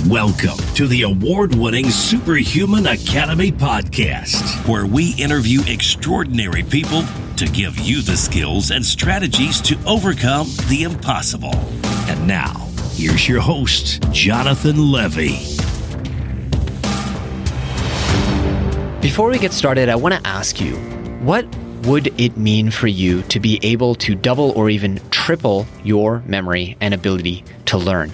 Welcome to the award-winning Superhuman Academy podcast, where we interview extraordinary people to give you the skills and strategies to overcome the impossible. And now, here's your host, Jonathan Levy. Before we get started, I want to ask you, what would it mean for you to be able to double or even triple your memory and ability to learn?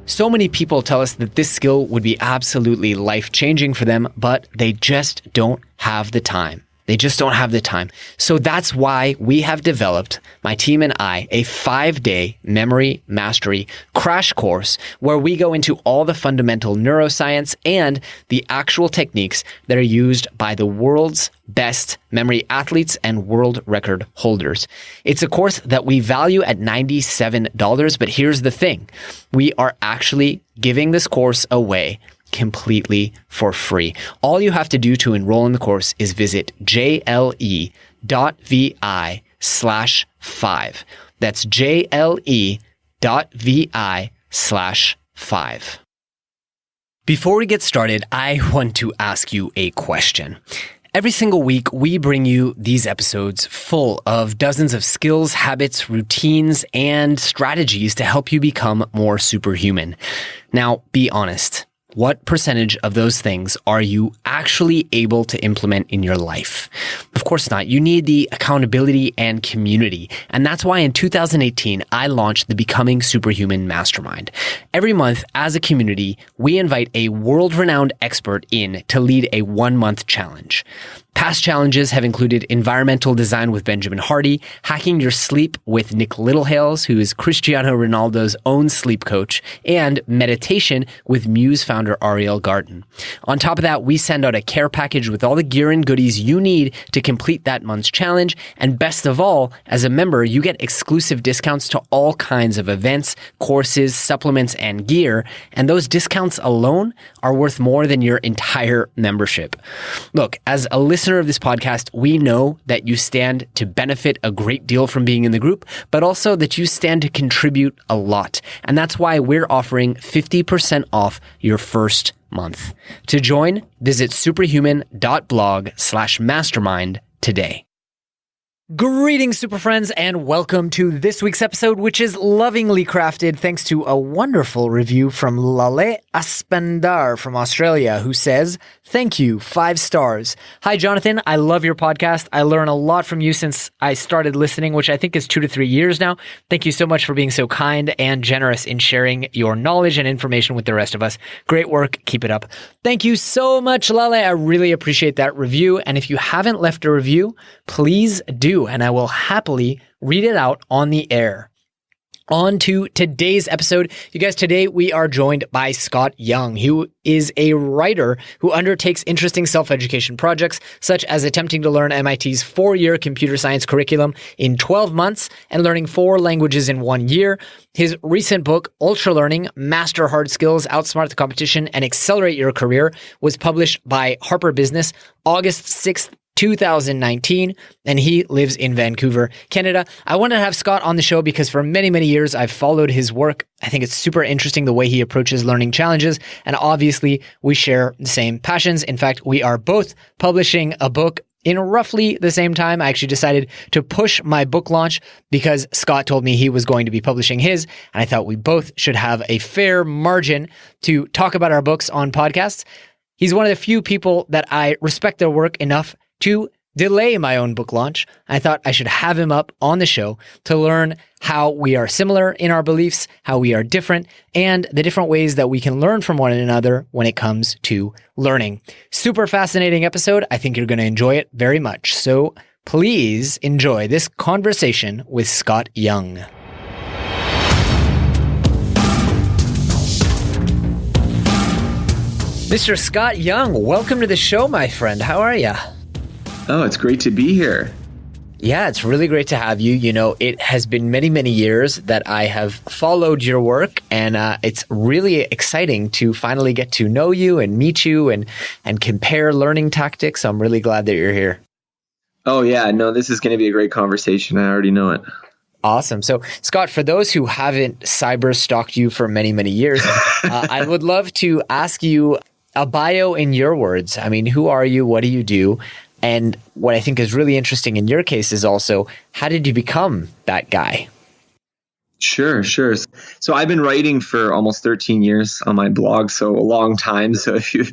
So many people tell us that this skill would be absolutely life-changing for them, but they just don't have the time. They just don't have the time. So that's why we have developed, my team and I, a 5-day memory mastery crash course where we go into all the fundamental neuroscience and the actual techniques that are used by the world's best memory athletes and world record holders. It's a course that we value at $97, but here's the thing. We are actually giving this course away completely for free. All you have to do to enroll in the course is visit jle.vi/5. That's jle.vi/5. Before we get started, I want to ask you a question. Every single week, we bring you these episodes full of dozens of skills, habits, routines, and strategies to help you become more superhuman. Now, be honest. What percentage of those things are you actually able to implement in your life? Of course not. You need the accountability and community. And that's why in 2018, I launched the Becoming Superhuman Mastermind. Every month, as a community, we invite a world-renowned expert in to lead a 1-month challenge. Past challenges have included environmental design with Benjamin Hardy, hacking your sleep with Nick Littlehales, who is Cristiano Ronaldo's own sleep coach, and meditation with Muse founder Ariel Garten. On top of that, we send out a care package with all the gear and goodies you need to complete that month's challenge. And best of all, as a member, you get exclusive discounts to all kinds of events, courses, supplements, and gear. And those discounts alone are worth more than your entire membership. Look, as a listener of this podcast, we know that you stand to benefit a great deal from being in the group, but also that you stand to contribute a lot. And that's why we're offering 50% off your first month. To join, visit superhuman.blog/mastermind today. Greetings, SuperFriends, and welcome to this week's episode, which is lovingly crafted thanks to a wonderful review from Lale Aspandar from Australia, who says, "Thank you, 5 stars. Hi, Jonathan. I love your podcast. I learn a lot from you since I started listening, which I think is 2 to 3 years now. Thank you so much for being so kind and generous in sharing your knowledge and information with the rest of us. Great work. Keep it up." Thank you so much, Lale. I really appreciate that review. And if you haven't left a review, please do, and I will happily read it out on the air. On to today's episode. You guys, today we are joined by Scott Young, who is a writer who undertakes interesting self-education projects, such as attempting to learn MIT's 4-year computer science curriculum in 12 months and learning 4 languages in 1 year. His recent book, Ultralearning, Master Hard Skills, Outsmart the Competition, and Accelerate Your Career, was published by Harper Business August 6th, 2019, and he lives in Vancouver, Canada. I wanted to have Scott on the show because for many, many years, I've followed his work. I think it's super interesting the way he approaches learning challenges, and obviously, we share the same passions. In fact, we are both publishing a book in roughly the same time. I actually decided to push my book launch because Scott told me he was going to be publishing his, and I thought we both should have a fair margin to talk about our books on podcasts. He's one of the few people that I respect their work enough to delay my own book launch. I thought I should have him up on the show to learn how we are similar in our beliefs, how we are different, and the different ways that we can learn from one another when it comes to learning. Super fascinating episode. I think you're going to enjoy it very much. So please enjoy this conversation with Scott Young. Mr. Scott Young, welcome to the show, my friend. How are you? Oh, it's great to be here. Yeah, it's really great to have you. You know, it has been many, many years that I have followed your work, and it's really exciting to finally get to know you and meet you and compare learning tactics. I'm really glad that you're here. Oh, yeah. No, this is going to be a great conversation. I already know it. Awesome. So, Scott, for those who haven't cyber stalked you for many, many years, I would love to ask you a bio in your words. I mean, who are you? What do you do? And what I think is really interesting in your case is also, how did you become that guy? Sure. So I've been writing for almost 13 years on my blog, so a long time. So if you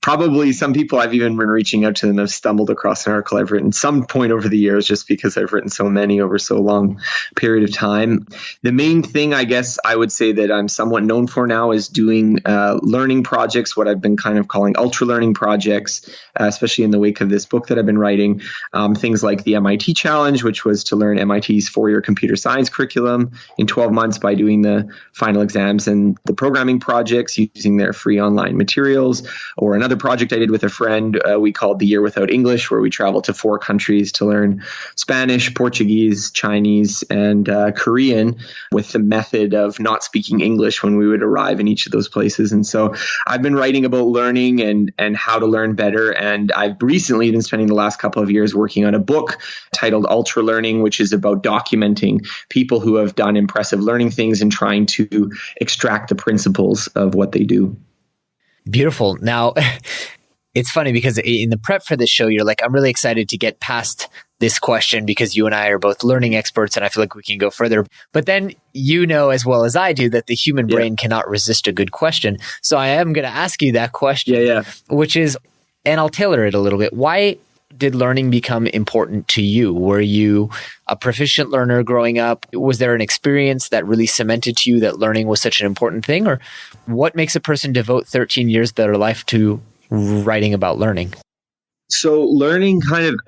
probably some people I've even been reaching out to them have stumbled across an article I've written some point over the years, just because I've written so many over so long period of time. The main thing I guess I would say that I'm somewhat known for now is doing learning projects, what I've been kind of calling ultra-learning projects, especially in the wake of this book that I've been writing. Things like the MIT Challenge, which was to learn MIT's four-year computer science curriculum in 12 months by doing the final exams, and the programming projects using their free online materials. Or another project I did with a friend we called The Year Without English, where we traveled to 4 countries to learn Spanish, Portuguese, Chinese, and Korean, with the method of not speaking English when we would arrive in each of those places. And so I've been writing about learning and how to learn better. And I've recently been spending the last couple of years working on a book titled Ultralearning, which is about documenting people who have done impressive learning things and trying to extract the principles of what they do. Beautiful. Now, it's funny because in the prep for this show, you're like, I'm really excited to get past this question because you and I are both learning experts and I feel like we can go further. But then you know as well as I do that the human brain cannot resist a good question. So I am going to ask you that question, which is, and I'll tailor it a little bit. Why did learning become important to you? Were you a proficient learner growing up? Was there an experience that really cemented to you that learning was such an important thing? Or what makes a person devote 13 years of their life to writing about learning? So learning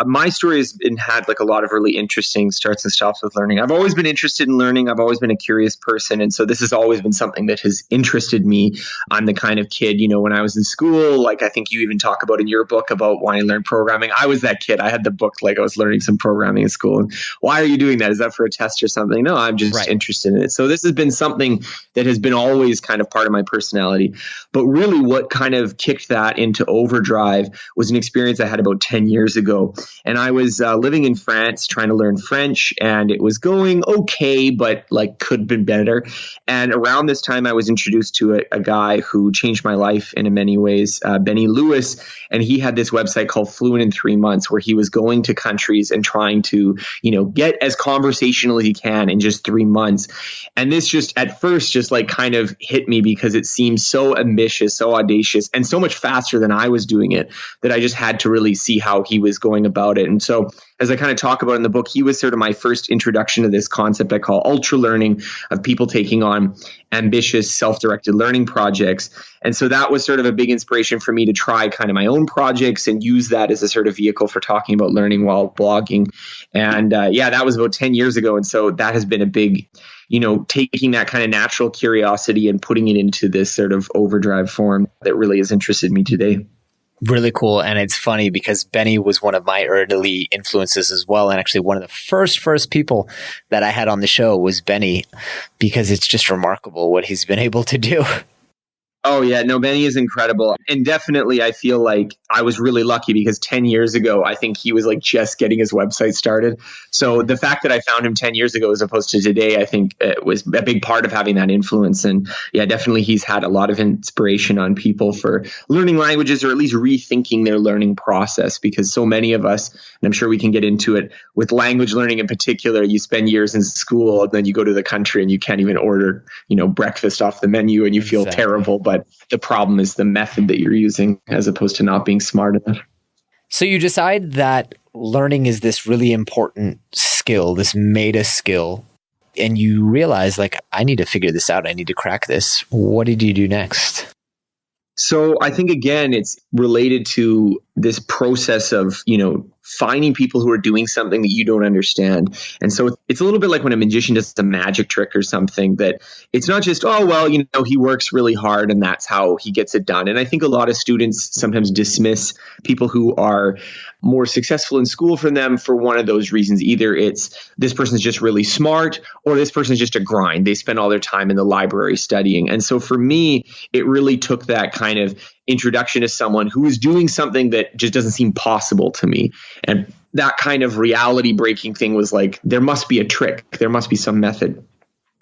my story has had like a lot of really interesting starts and stops with learning. I've always been interested in learning. I've always been a curious person. And so this has always been something that has interested me. I'm the kind of kid, when I was in school, like I think you even talk about in your book about wanting to learn programming. I was that kid. I had the book, like I was learning some programming in school. And why are you doing that? Is that for a test or something? No, I'm just interested in it. So this has been something that has been always kind of part of my personality. But really what kind of kicked that into overdrive was an experience I had about 10 years ago. And I was living in France trying to learn French, and it was going okay, but like could have been better. And around this time, I was introduced to a guy who changed my life in many ways, Benny Lewis. And he had this website called Fluent in 3 months, where he was going to countries and trying to, get as conversational as he can in just 3 months. And this just at first just like kind of hit me because it seemed so ambitious, so audacious, and so much faster than I was doing it that I just had to really see how he was going about it. And so as I kind of talk about in the book, he was sort of my first introduction to this concept I call ultra learning, of people taking on ambitious self-directed learning projects. And so that was sort of a big inspiration for me to try kind of my own projects and use that as a sort of vehicle for talking about learning while blogging. And that was about 10 years ago. And so that has been a big, taking that kind of natural curiosity and putting it into this sort of overdrive form that really has interested me today. Really cool. And it's funny because Benny was one of my early influences as well. And actually one of the first people that I had on the show was Benny, because it's just remarkable what he's been able to do. Oh, yeah. No, Benny is incredible. And definitely, I feel like I was really lucky because 10 years ago, I think he was like just getting his website started. So the fact that I found him 10 years ago as opposed to today, I think it was a big part of having that influence. And yeah, definitely he's had a lot of inspiration on people for learning languages, or at least rethinking their learning process, because so many of us, and I'm sure we can get into it with language learning in particular, you spend years in school and then you go to the country and you can't even order, breakfast off the menu and you feel terrible. But the problem is the method that you're using as opposed to not being smart enough. So you decide that learning is this really important skill, this meta skill, and you realize like, I need to figure this out. I need to crack this. What did you do next? So I think, again, it's related to this process of, finding people who are doing something that you don't understand. And so it's a little bit like when a magician does a magic trick or something, that it's not just, he works really hard and that's how he gets it done. And I think a lot of students sometimes dismiss people who are more successful in school from them for one of those reasons. Either it's this person's just really smart, or this person's just a grind. They spend all their time in the library studying. And so for me, it really took that kind of introduction to someone who is doing something that just doesn't seem possible to me. And that kind of reality breaking thing was like, there must be a trick. There must be some method.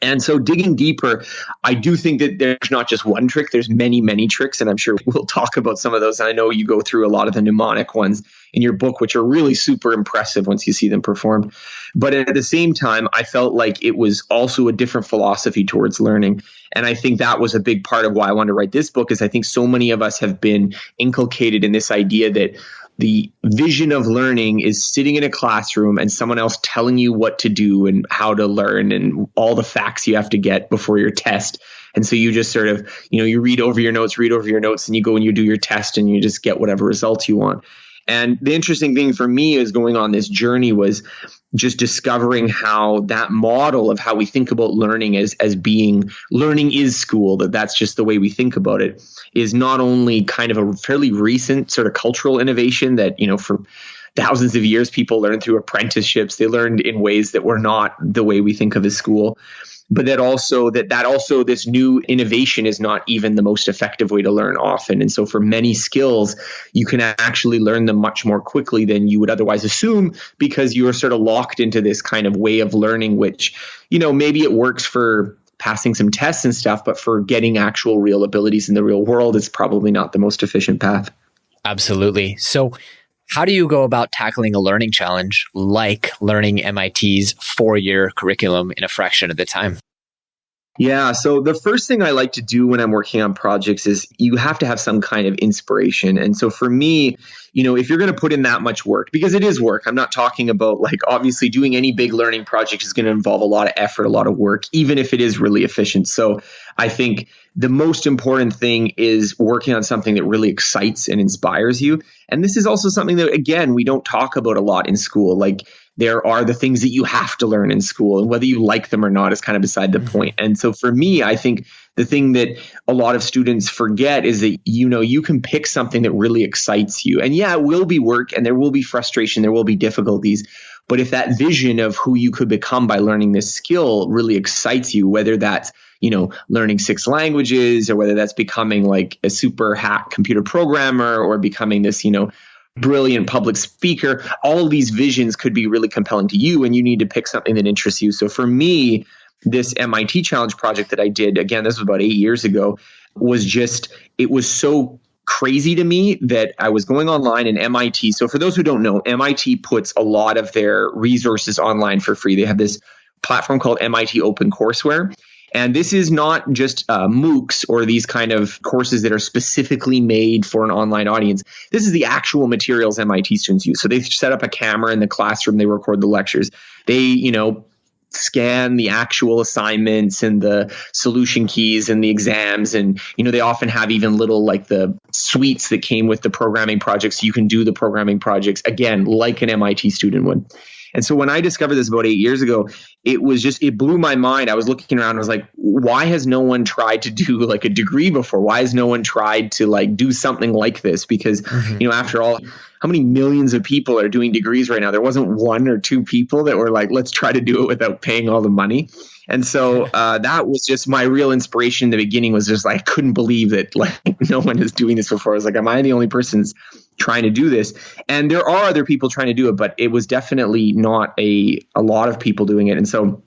And so digging deeper, I do think that there's not just one trick. There's many, many tricks. And I'm sure we'll talk about some of those. And I know you go through a lot of the mnemonic ones in your book, which are really super impressive once you see them performed. But at the same time, I felt like it was also a different philosophy towards learning. And I think that was a big part of why I wanted to write this book, is I think so many of us have been inculcated in this idea that the vision of learning is sitting in a classroom and someone else telling you what to do and how to learn and all the facts you have to get before your test. And so you just sort of, you read over your notes, and you go and you do your test and you just get whatever results you want. And the interesting thing for me is going on this journey was just discovering how that model of how we think about learning as being learning is school, that's just the way we think about it, is not only kind of a fairly recent sort of cultural innovation that, for thousands of years, people learned through apprenticeships. They learned in ways that were not the way we think of as school. But that also this new innovation is not even the most effective way to learn often. And so for many skills, you can actually learn them much more quickly than you would otherwise assume, because you are sort of locked into this kind of way of learning, which, maybe it works for passing some tests and stuff, but for getting actual real abilities in the real world, it's probably not the most efficient path. Absolutely. So how do you go about tackling a learning challenge like learning MIT's 4-year curriculum in a fraction of the time? Yeah. So the first thing I like to do when I'm working on projects is you have to have some kind of inspiration. And so for me, if you're going to put in that much work, because it is work, I'm not talking about obviously doing any big learning project is going to involve a lot of effort, a lot of work, even if it is really efficient. So I think the most important thing is working on something that really excites and inspires you. And this is also something that, again, we don't talk about a lot in school. There are the things that you have to learn in school, and whether you like them or not is kind of beside the point. And so for me, I think the thing that a lot of students forget is that, you can pick something that really excites you. And yeah, it will be work and there will be frustration, there will be difficulties. But if that vision of who you could become by learning this skill really excites you, whether that's, learning 6 languages, or whether that's becoming a super hack computer programmer, or becoming this, brilliant public speaker, all of these visions could be really compelling to you, and you need to pick something that interests you. So for me, this MIT challenge project that I did, again, this was about 8 years ago, it was so crazy to me that I was going online, and MIT. So for those who don't know, MIT puts a lot of their resources online for free. They have this platform called MIT OpenCourseWare. And this is not just MOOCs or these kind of courses that are specifically made for an online audience. This is the actual materials MIT students use. So they set up a camera in the classroom, they record the lectures. They, scan the actual assignments and the solution keys and the exams. And, they often have even little the suites that came with the programming projects. So you can do the programming projects, again, like an MIT student would. And so when I discovered this about 8 years ago, it blew my mind. I was looking around, I was like, why has no one tried to do a degree before? Why has no one tried to do something like this? Because, after all, how many millions of people are doing degrees right now? There wasn't 1 or 2 people that were let's try to do it without paying all the money. And so that was just my real inspiration in the beginning, was just I couldn't believe that no one is doing this before. I was like, am I the only person trying to do this? And there are other people trying to do it, but it was definitely not a lot of people doing it. And so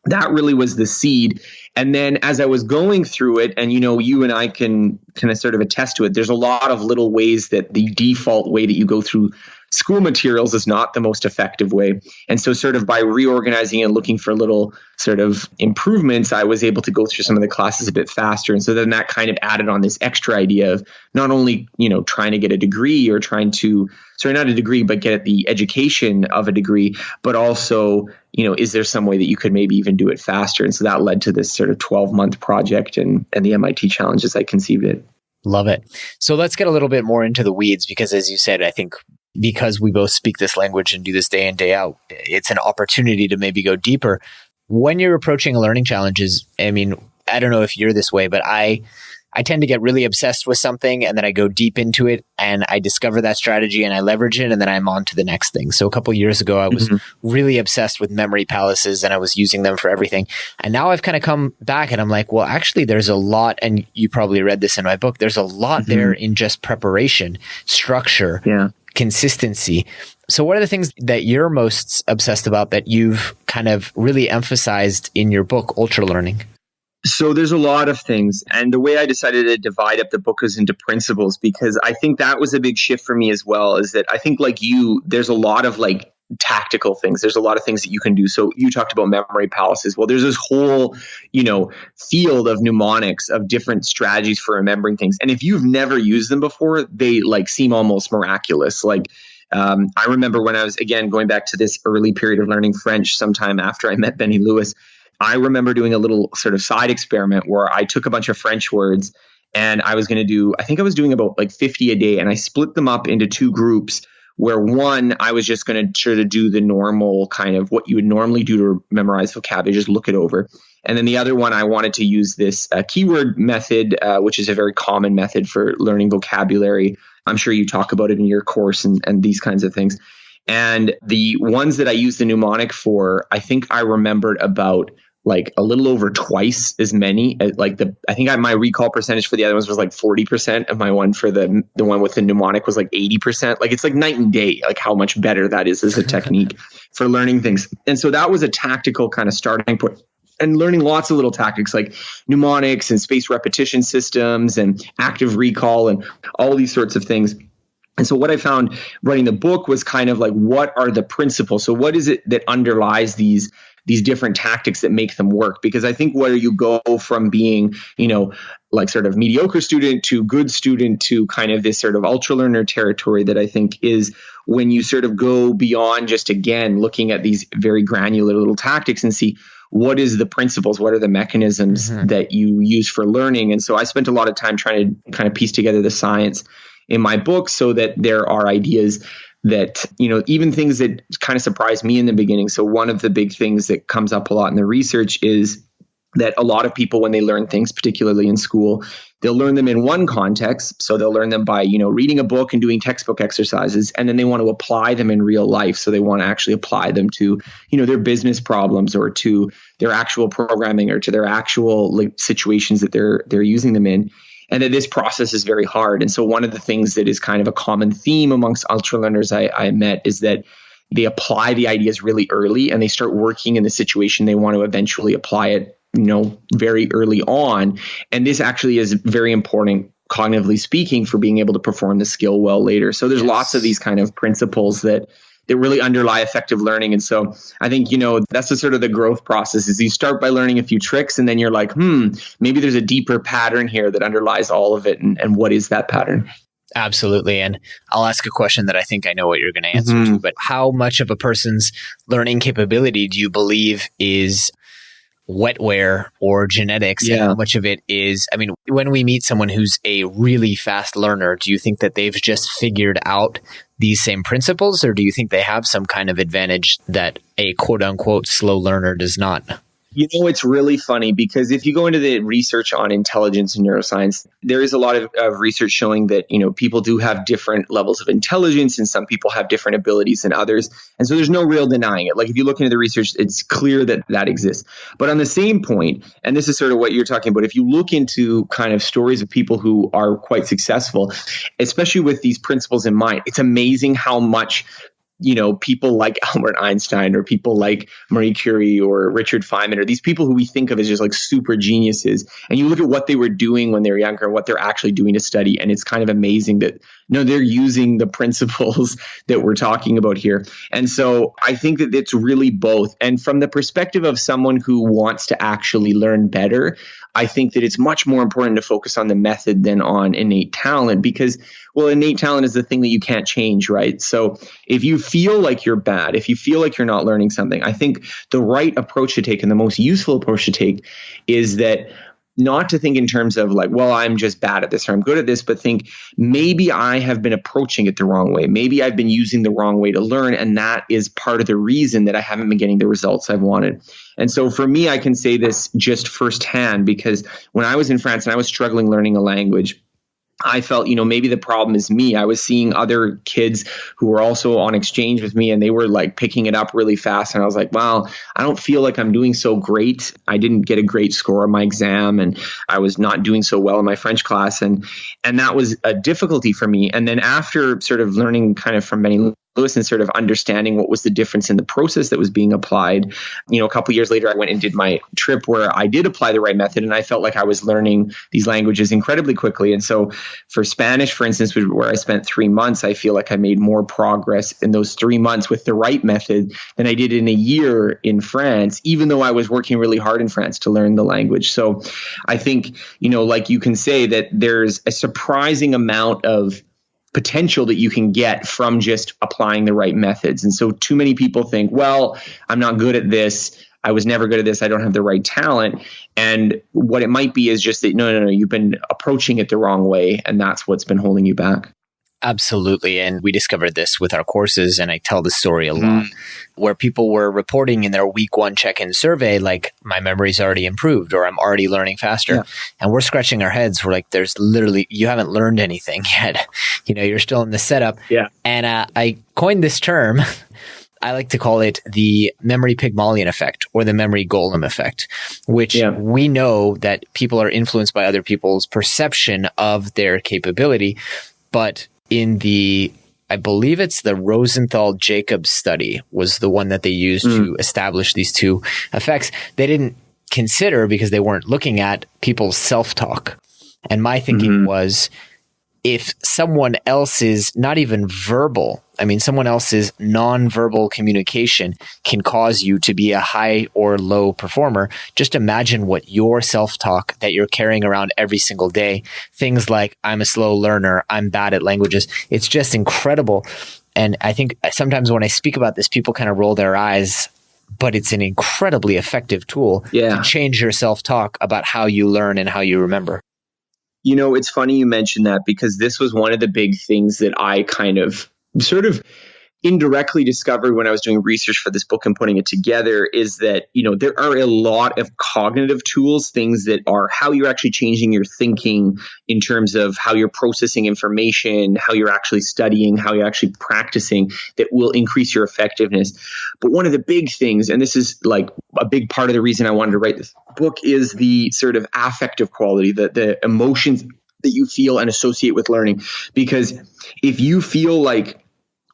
that really was the seed. And then as I was going through it, and you and I can kind of sort of attest to it, there's a lot of little ways that the default way that you go through school materials is not the most effective way. And so sort of by reorganizing and looking for little sort of improvements, I was able to go through some of the classes a bit faster. And so then that kind of added on this extra idea of not only, trying to get a degree or not a degree, but get the education of a degree, but also, is there some way that you could maybe even do it faster? And so that led to this sort of 12-month project and the MIT challenge as I conceived it. Love it. So let's get a little bit more into the weeds, because as you said, I think because we both speak this language and do this day in, day out, it's an opportunity to maybe go deeper. When you're approaching learning challenges, I don't know if you're this way, but I tend to get really obsessed with something, and then I go deep into it and I discover that strategy and I leverage it, and then I'm on to the next thing. So a couple of years ago, I was really obsessed with memory palaces and I was using them for everything. And now I've kind of come back and I'm like, well, actually there's a lot, and you probably read this in my book, there's a lot there in just preparation, structure, consistency. So what are the things that you're most obsessed about that you've kind of really emphasized in your book, Ultralearning? So there's a lot of things. And the way I decided to divide up the book is into principles, because I think that was a big shift for me as well, is that I think like you, there's a lot of like tactical things. There's a lot of things that you can do. So you talked about memory palaces. Well, there's this whole, field of mnemonics, of different strategies for remembering things. And if you've never used them before, they like seem almost miraculous. Like, I remember when I was, again, going back to this early period of learning French sometime after I met Benny Lewis, I remember doing a little sort of side experiment where I took a bunch of French words and I was going to do, I think I was doing about like 50 a day, and I split them up into two groups, where one, I was just going to sort of do the normal kind of what you would normally do to memorize vocabulary, just look it over. And then the other one, I wanted to use this keyword method, which is a very common method for learning vocabulary. I'm sure you talk about it in your course and these kinds of things. And the ones that I used the mnemonic for, I think I remembered about like a little over twice as many. I think my recall percentage for the other ones was like 40%, of my one for the one with the mnemonic was like 80%. Like it's like night and day, like how much better that is as a technique for learning things. And so that was a tactical kind of starting point. And learning lots of little tactics like mnemonics and spaced repetition systems and active recall and all these sorts of things. And so what I found writing the book was kind of like, what are the principles? So what is it that underlies these different tactics that make them work? Because I think where you go from being, like sort of mediocre student to good student to kind of this sort of ultra learner territory, that I think is when you sort of go beyond just, again, looking at these very granular little tactics and see what is the principles, what are the mechanisms that you use for learning. And so I spent a lot of time trying to kind of piece together the science in my book, so that there are ideas that, even things that kind of surprised me in the beginning. So one of the big things that comes up a lot in the research is that a lot of people, when they learn things, particularly in school, they'll learn them in one context. So they'll learn them by, reading a book and doing textbook exercises, and then they want to apply them in real life. So they want to actually apply them to, their business problems, or to their actual programming, or to their actual situations that they're using them in. And that this process is very hard. And so one of the things that is kind of a common theme amongst ultra learners I met is that they apply the ideas really early, and they start working in the situation they want to eventually apply it, very early on. And this actually is very important, cognitively speaking, for being able to perform the skill well later. So there's lots of these kind of principles that really underlie effective learning. And so I think, that's the sort of the growth process, is you start by learning a few tricks, and then you're like, maybe there's a deeper pattern here that underlies all of it. And what is that pattern? Absolutely. And I'll ask a question that I think I know what you're going to answer to, but how much of a person's learning capability do you believe is wetware or genetics, and how much of it is, when we meet someone who's a really fast learner, do you think that they've just figured out these same principles, or do you think they have some kind of advantage that a quote unquote slow learner does not? It's really funny, because if you go into the research on intelligence and neuroscience, there is a lot of research showing that, people do have different levels of intelligence, and some people have different abilities than others. And so there's no real denying it. Like if you look into the research, it's clear that that exists. But on the same point, and this is sort of what you're talking about, if you look into kind of stories of people who are quite successful, especially with these principles in mind, it's amazing how much people like Albert Einstein, or people like Marie Curie, or Richard Feynman, or these people who we think of as just like super geniuses. And you look at what they were doing when they were younger and what they're actually doing to study. And it's kind of amazing that, they're using the principles that we're talking about here. And so I think that it's really both. And from the perspective of someone who wants to actually learn better, I think that it's much more important to focus on the method than on innate talent, because, well, innate talent is the thing that you can't change, right? So if you feel like you're bad, if you feel like you're not learning something, I think the right approach to take, and the most useful approach to take, is that not to think in terms of like, well, I'm just bad at this, or I'm good at this, but think maybe I have been approaching it the wrong way. Maybe I've been using the wrong way to learn, and that is part of the reason that I haven't been getting the results I've wanted. And so for me, I can say this just firsthand, because when I was in France and I was struggling learning a language, I felt, maybe the problem is me. I was seeing other kids who were also on exchange with me and they were like picking it up really fast. And I was like, wow, I don't feel like I'm doing so great. I didn't get a great score on my exam and I was not doing so well in my French class. And that was a difficulty for me. And then after sort of learning kind of from Benny Lewis and sort of understanding what was the difference in the process that was being applied, a couple of years later, I went and did my trip where I did apply the right method. And I felt like I was learning these languages incredibly quickly. And so for Spanish, for instance, where I spent 3 months, I feel like I made more progress in those 3 months with the right method than I did in a year in France, even though I was working really hard in France to learn the language. So I think, like you can say that there's a surprising amount of potential that you can get from just applying the right methods. And so too many people think, well, I'm not good at this. I was never good at this. I don't have the right talent. And what it might be is just that, no, you've been approaching it the wrong way. And that's what's been holding you back. Absolutely. And we discovered this with our courses, and I tell the story a lot, where people were reporting in their week 1 check-in survey, like, my memory's already improved or I'm already learning faster. Yeah. And we're scratching our heads. We're like, there's literally, you haven't learned anything yet. You're still in the setup. Yeah. And I coined this term. I like to call it the memory Pygmalion effect or the memory golem effect, which we know that people are influenced by other people's perception of their capability. But in I believe it's the Rosenthal-Jacobs study was the one that they used to establish these two effects. They didn't consider, because they weren't looking at people's self-talk. And my thinking was, if someone else's, not even verbal, someone else's non-verbal communication can cause you to be a high or low performer, just imagine what your self-talk that you're carrying around every single day, things like, I'm a slow learner, I'm bad at languages. It's just incredible. And I think sometimes when I speak about this, people kind of roll their eyes, but it's an incredibly effective tool to change your self-talk about how you learn and how you remember. It's funny you mentioned that, because this was one of the big things that I kind of sort of indirectly discovered when I was doing research for this book and putting it together, is that, there are a lot of cognitive tools, things that are how you're actually changing your thinking in terms of how you're processing information, how you're actually studying, how you're actually practicing, that will increase your effectiveness. But one of the big things, and this is like a big part of the reason I wanted to write this book, is the sort of affective quality, the emotions that you feel and associate with learning. Because if you feel like,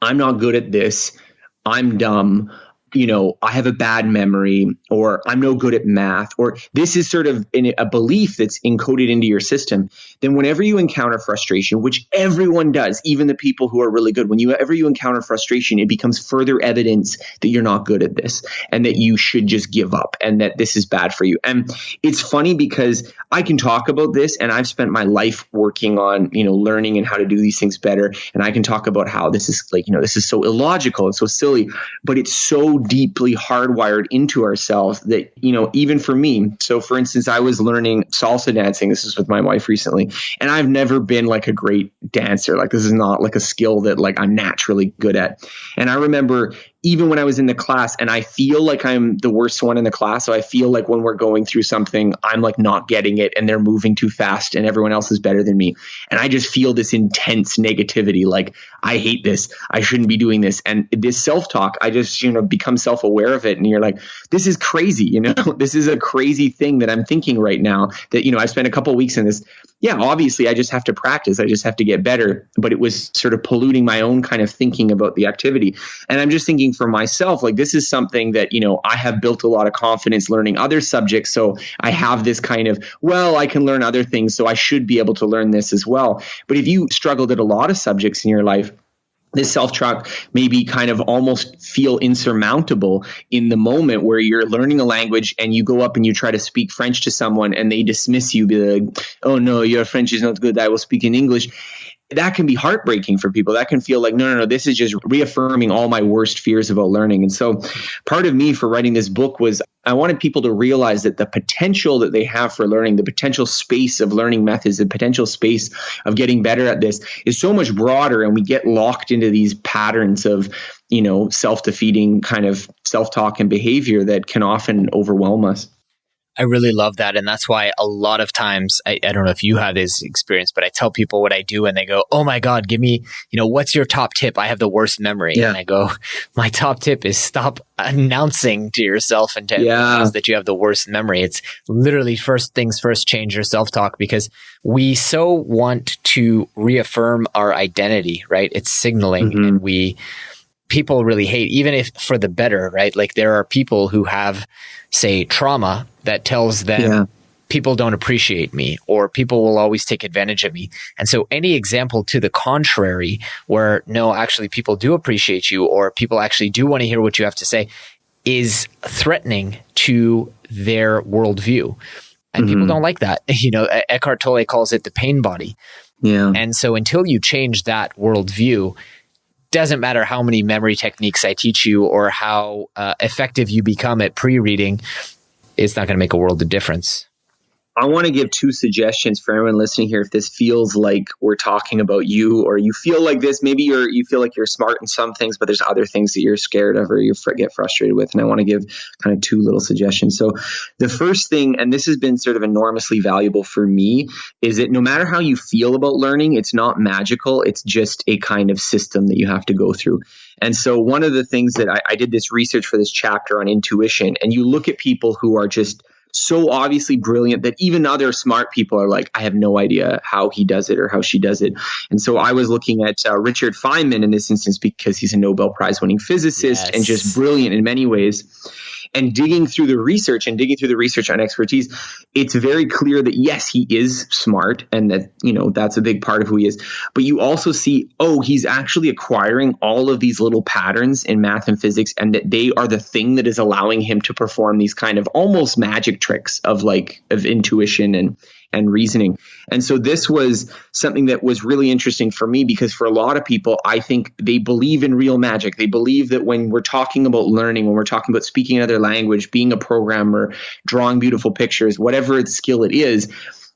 I'm not good at this, I'm dumb, I have a bad memory, or I'm no good at math, or this is sort of a belief that's encoded into your system, then whenever you encounter frustration, which everyone does, even the people who are really good, whenever you encounter frustration, it becomes further evidence that you're not good at this and that you should just give up and that this is bad for you. And it's funny because I can talk about this, and I've spent my life working on, learning and how to do these things better. And I can talk about how this is like, this is so illogical and so silly, but it's so deeply hardwired into ourselves that, even for me. So for instance, I was learning salsa dancing. This is with my wife recently. And I've never been like a great dancer. Like, this is not like a skill that like I'm naturally good at. And I remember even when I was in the class, and I feel like I'm the worst one in the class. So I feel like when we're going through something, I'm like not getting it and they're moving too fast and everyone else is better than me. And I just feel this intense negativity. Like, I hate this. I shouldn't be doing this. And this self-talk, I just, become self-aware of it. And you're like, this is crazy. This is a crazy thing that I'm thinking right now that, I've spent a couple of weeks in this. Yeah, obviously I just have to practice. I just have to get better. But it was sort of polluting my own kind of thinking about the activity. And I'm just thinking for myself, like, this is something that, I have built a lot of confidence learning other subjects. So I have this kind of, well, I can learn other things, so I should be able to learn this as well. But if you struggled at a lot of subjects in your life, this self-talk maybe kind of almost feel insurmountable in the moment where you're learning a language and you go up and you try to speak French to someone and they dismiss you, be like, oh no, your French is not good, I will speak in English. That can be heartbreaking for people. That can feel like, no, this is just reaffirming all my worst fears about learning. And so part of me for writing this book was I wanted people to realize that the potential that they have for learning, the potential space of learning methods, the potential space of getting better at this is so much broader. And we get locked into these patterns of, self-defeating kind of self-talk and behavior that can often overwhelm us. I really love that. And that's why a lot of times, I don't know if you have this experience, but I tell people what I do and they go, oh my God, give me, what's your top tip? I have the worst memory. Yeah. And I go, my top tip is stop announcing to yourself and to everyone else that you have the worst memory. It's literally first things first, change your self-talk, because we so want to reaffirm our identity, right? It's signaling, and people really hate, even if for the better, right? Like there are people who have, say, trauma that tells them people don't appreciate me, or people will always take advantage of me. And so any example to the contrary, where no, actually people do appreciate you, or people actually do want to hear what you have to say, is threatening to their worldview. And people don't like that. Eckhart Tolle calls it the pain body. Yeah. And so until you change that worldview, doesn't matter how many memory techniques I teach you or how effective you become at pre-reading, it's not going to make a world of difference. I want to give 2 suggestions for everyone listening here. If this feels like we're talking about you, or you feel like this, maybe you feel like you're smart in some things, but there's other things that you're scared of or you get frustrated with. And I want to give kind of 2 little suggestions. So the first thing, and this has been sort of enormously valuable for me, is that no matter how you feel about learning, it's not magical. It's just a kind of system that you have to go through. And so one of the things that I did this research for this chapter on intuition, and you look at people who are just so obviously brilliant that even other smart people are like, I have no idea how he does it or how she does it. And so I was looking at Richard Feynman in this instance, because he's a Nobel Prize winning physicist and just brilliant in many ways. And digging through the research on expertise, it's very clear that yes, he is smart, and that, that's a big part of who he is. But you also see, he's actually acquiring all of these little patterns in math and physics, and that they are the thing that is allowing him to perform these kind of almost magic tricks of intuition and reasoning. And so this was something that was really interesting for me, because for a lot of people, I think they believe in real magic. They believe that when we're talking about learning, when we're talking about speaking another language, being a programmer, drawing beautiful pictures, whatever skill it is,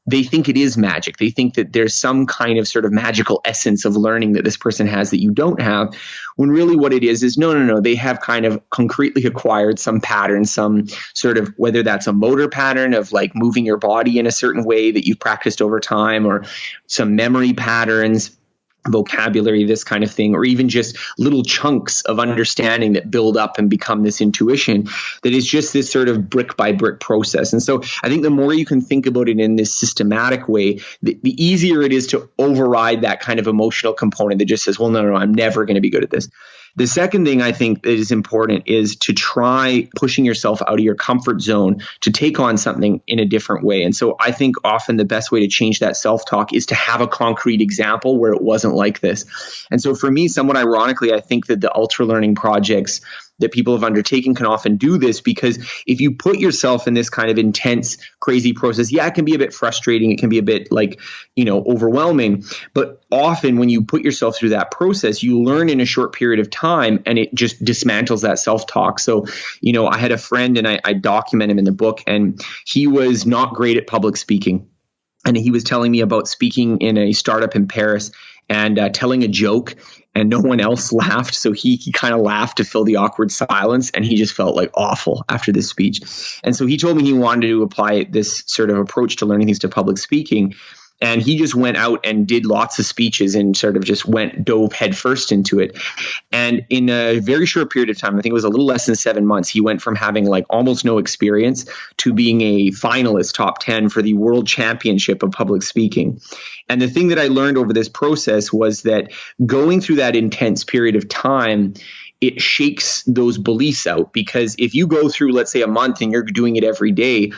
they think it is magic. They think that there's some kind of sort of magical essence of learning that this person has that you don't have, when really what it is no. They have kind of concretely acquired some pattern, some sort of, whether that's a motor pattern of like moving your body in a certain way that you've practiced over time, or some memory patterns, vocabulary, this kind of thing, or even just little chunks of understanding that build up and become this intuition that is just this sort of brick by brick process. And so I think the more you can think about it in this systematic way, the easier it is to override that kind of emotional component that just says, well, no, I'm never going to be good at this. The second thing I think that is important is to try pushing yourself out of your comfort zone to take on something in a different way. And so I think often the best way to change that self-talk is to have a concrete example where it wasn't like this. And so for me, somewhat ironically, I think that the Ultralearning projects that people have undertaken can often do this, because if you put yourself in this kind of intense, crazy process, it can be a bit frustrating. It can be a bit overwhelming. But often when you put yourself through that process, you learn in a short period of time, and it just dismantles that self-talk. So, I had a friend, and I document him in the book, and he was not great at public speaking. And he was telling me about speaking in a startup in Paris and telling a joke, and no one else laughed. So he kind of laughed to fill the awkward silence, and he just felt like awful after this speech. And so he told me he wanted to apply this sort of approach to learning things to public speaking. And he just went out and did lots of speeches and sort of just dove headfirst into it. And in a very short period of time, I think it was a little less than 7 months, he went from having like almost no experience to being a finalist, top 10 for the World Championship of Public Speaking. And the thing that I learned over this process was that going through that intense period of time, it shakes those beliefs out. Because if you go through, let's say, a month and you're doing it every day,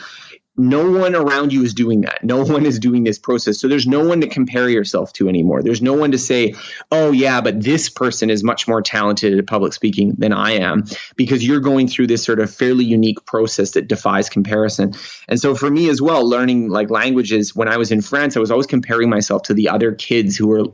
no one around you is doing that. No one is doing this process. So there's no one to compare yourself to anymore. There's no one to say, oh yeah, but this person is much more talented at public speaking than I am, because you're going through this sort of fairly unique process that defies comparison. And so for me as well, learning like languages, when I was in France, I was always comparing myself to the other kids who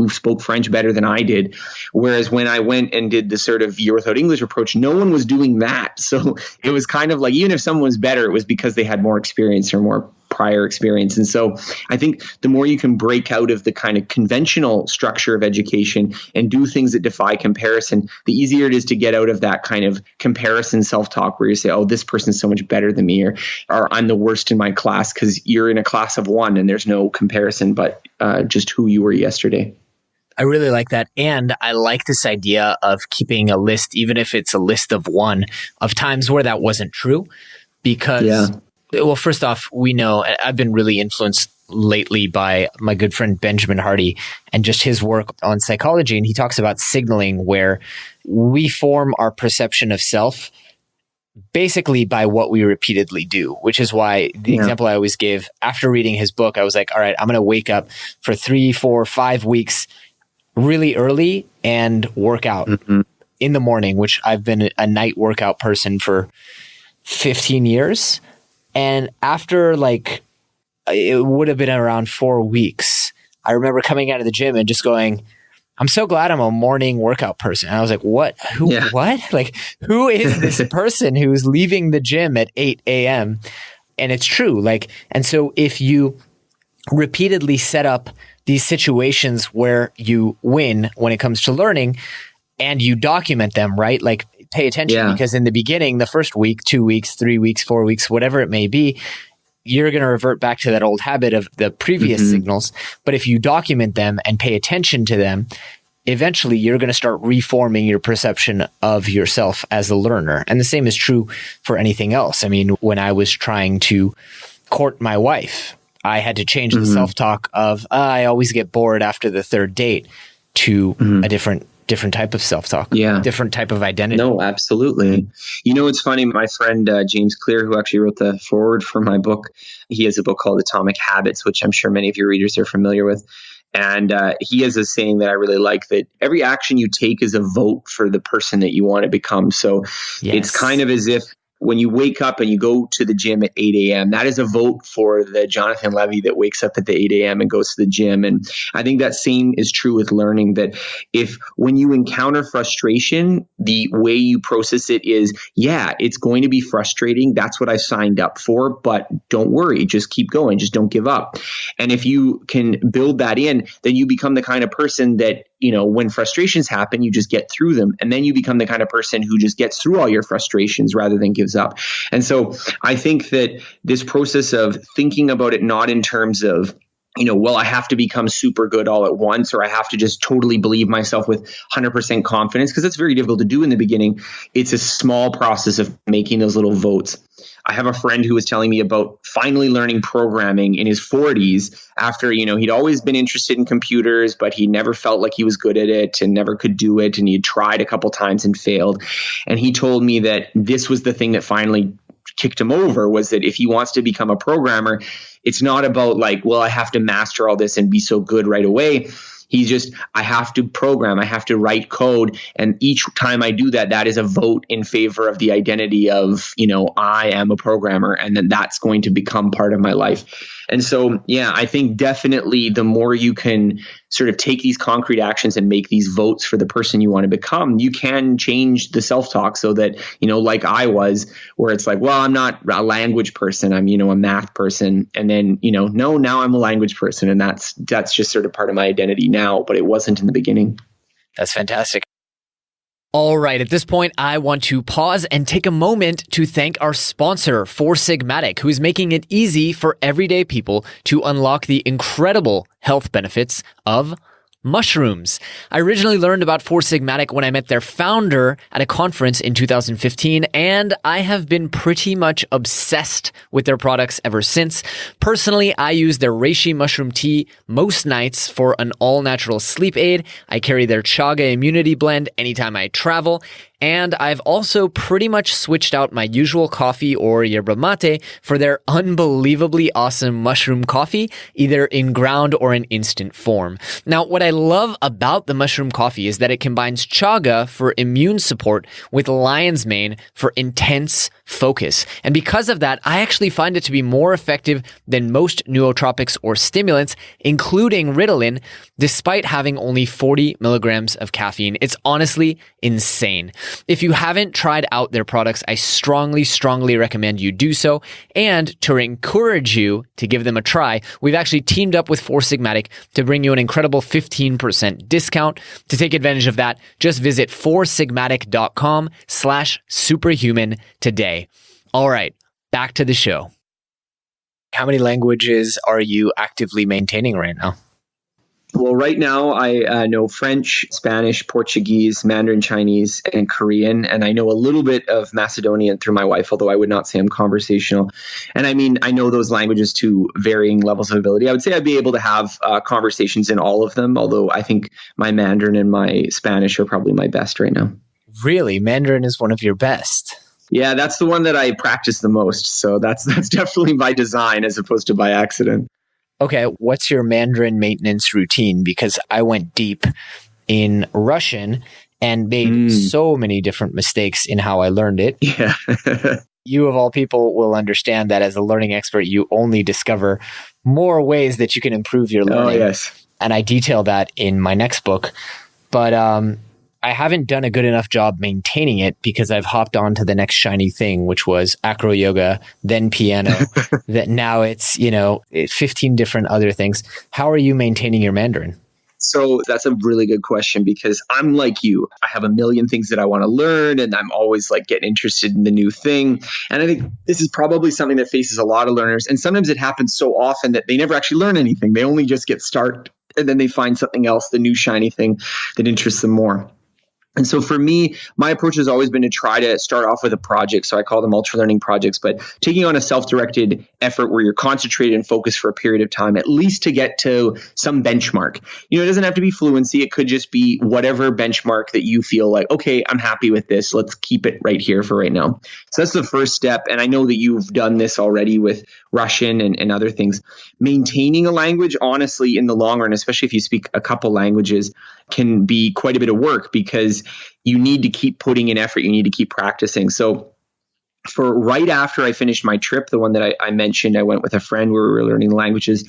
spoke French better than I did. Whereas when I went and did the sort of Year Without English approach, no one was doing that. So it was kind of like, even if someone was better, it was because they had more experience or more prior experience. And so I think the more you can break out of the kind of conventional structure of education and do things that defy comparison, the easier it is to get out of that kind of comparison self-talk where you say, oh, this person's so much better than me, or I'm the worst in my class, because you're in a class of one and there's no comparison but just who you were yesterday. I really like that. And I like this idea of keeping a list, even if it's a list of one, of times where that wasn't true. Because, well, first off, we know I've been really influenced lately by my good friend Benjamin Hardy and just his work on psychology. And he talks about signaling, where we form our perception of self basically by what we repeatedly do, which is why the example I always give after reading his book, I was like, all right, I'm going to wake up for 3, 4, 5 weeks really early and work out in the morning, which I've been a night workout person for 15 years. And after it would have been around 4 weeks, I remember coming out of the gym and just going, I'm so glad I'm a morning workout person. And I was like, what? What? Like, who is this person who's leaving the gym at 8 a.m.? And it's true. And so if you repeatedly set up these situations where you win when it comes to learning and you document them, right? Like, pay attention, because in the beginning, the first week, 2 weeks, 3 weeks, 4 weeks, whatever it may be, you're going to revert back to that old habit of the previous signals. But if you document them and pay attention to them, eventually you're going to start reforming your perception of yourself as a learner. And the same is true for anything else. I mean, when I was trying to court my wife, I had to change the self-talk of, I always get bored after the third date, to a different type of self-talk, different type of identity. No, absolutely. You know, it's funny. My friend, James Clear, who actually wrote the foreword for my book, he has a book called Atomic Habits, which I'm sure many of your readers are familiar with. And he has a saying that I really like, that every action you take is a vote for the person that you want to become. So it's kind of as if when you wake up and you go to the gym at 8 a.m., that is a vote for the Jonathan Levy that wakes up at the 8 a.m. and goes to the gym. And I think that same is true with learning, that if when you encounter frustration, the way you process it is, it's going to be frustrating. That's what I signed up for, but don't worry, just keep going. Just don't give up. And if you can build that in, then you become the kind of person that, when frustrations happen, you just get through them. And then you become the kind of person who just gets through all your frustrations rather than gives up. And so I think that this process of thinking about it not in terms of, I have to become super good all at once, or I have to just totally believe myself with 100% confidence, because that's very difficult to do in the beginning. It's a small process of making those little votes. I have a friend who was telling me about finally learning programming in his 40s after, he'd always been interested in computers, but he never felt like he was good at it and never could do it. And he had tried a couple times and failed. And he told me that this was the thing that finally kicked him over, was that if he wants to become a programmer, it's not about I have to master all this and be so good right away. He's just, I have to program, I have to write code. And each time I do that, that is a vote in favor of the identity of, I am a programmer. And then that's going to become part of my life. And so, I think definitely the more you can sort of take these concrete actions and make these votes for the person you want to become, you can change the self-talk so that, like I was, where it's I'm not a language person, I'm, a math person. And then, no, now I'm a language person. And that's just sort of part of my identity now, but it wasn't in the beginning. That's fantastic. All right, at this point, I want to pause and take a moment to thank our sponsor, Four Sigmatic, who is making it easy for everyday people to unlock the incredible health benefits of mushrooms. I originally learned about Four Sigmatic when I met their founder at a conference in 2015, and I have been pretty much obsessed with their products ever since. Personally, I use their reishi mushroom tea most nights for an all-natural sleep aid. I carry their chaga immunity blend anytime I travel. And I've also pretty much switched out my usual coffee or yerba mate for their unbelievably awesome mushroom coffee, either in ground or in instant form. Now, what I love about the mushroom coffee is that it combines chaga for immune support with lion's mane for intense focus. And because of that, I actually find it to be more effective than most nootropics or stimulants, including Ritalin, despite having only 40 milligrams of caffeine. It's honestly insane. If you haven't tried out their products, I strongly, strongly recommend you do so. And to encourage you to give them a try, we've actually teamed up with Four Sigmatic to bring you an incredible 15% discount. To take advantage of that, just visit foursigmatic.com/superhuman today. All right, back to the show. How many languages are you actively maintaining right now? Well, right now I know French, Spanish, Portuguese, Mandarin Chinese, and Korean. And I know a little bit of Macedonian through my wife, although I would not say I'm conversational. And I mean, I know those languages to varying levels of ability. I would say I'd be able to have conversations in all of them, although I think my Mandarin and my Spanish are probably my best right now. Really? Mandarin is one of your best? Yeah, that's the one that I practice the most. So that's definitely by design as opposed to by accident. Okay, what's your Mandarin maintenance routine? Because I went deep in Russian and made so many different mistakes in how I learned it. Yeah. You, of all people, will understand that as a learning expert, you only discover more ways that you can improve your learning. Oh, yes. And I detail that in my next book. But I haven't done a good enough job maintaining it because I've hopped on to the next shiny thing, which was acro yoga, then piano, that now it's, 15 different other things. How are you maintaining your Mandarin? So that's a really good question because I'm like you. I have a million things that I want to learn and I'm always like getting interested in the new thing. And I think this is probably something that faces a lot of learners. And sometimes it happens so often that they never actually learn anything. They only just get started and then they find something else, the new shiny thing that interests them more. And so for me, my approach has always been to try to start off with a project. So I call them Ultralearning projects, but taking on a self-directed effort where you're concentrated and focused for a period of time, at least to get to some benchmark. It doesn't have to be fluency. It could just be whatever benchmark that you feel like, okay, I'm happy with this. Let's keep it right here for right now. So that's the first step. And I know that you've done this already with Russian and other things. Maintaining a language, honestly, in the long run, especially if you speak a couple languages, can be quite a bit of work because you need to keep putting in effort. You need to keep practicing. So for right after I finished my trip, the one that I mentioned, I went with a friend where we were learning languages.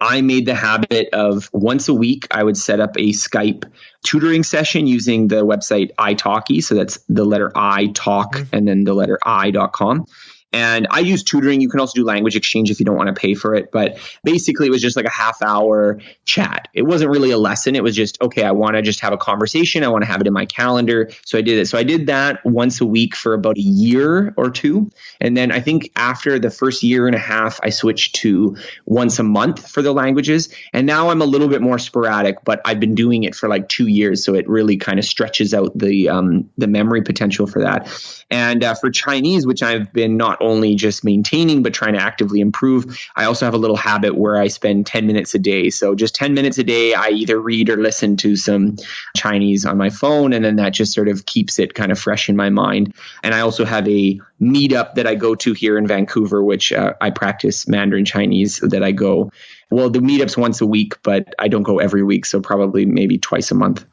I made the habit of once a week, I would set up a Skype tutoring session using the website italki. So that's the letter I talk and then the letter I.com. And I use tutoring. You can also do language exchange if you don't want to pay for it. But basically, it was just like a half-hour chat. It wasn't really a lesson. It was just, okay, I want to just have a conversation. I want to have it in my calendar. So I did it. So I did that once a week for about a year or two. And then I think after the first year and a half, I switched to once a month for the languages. And now I'm a little bit more sporadic, but I've been doing it for like 2 years. So it really kind of stretches out the memory potential for that. And for Chinese, which I've been not only just maintaining, but trying to actively improve, I also have a little habit where I spend 10 minutes a day. So just 10 minutes a day, I either read or listen to some Chinese on my phone. And then that just sort of keeps it kind of fresh in my mind. And I also have a meetup that I go to here in Vancouver, which I practice Mandarin Chinese that I go. Well, the meetup's once a week, but I don't go every week. So probably maybe twice a month.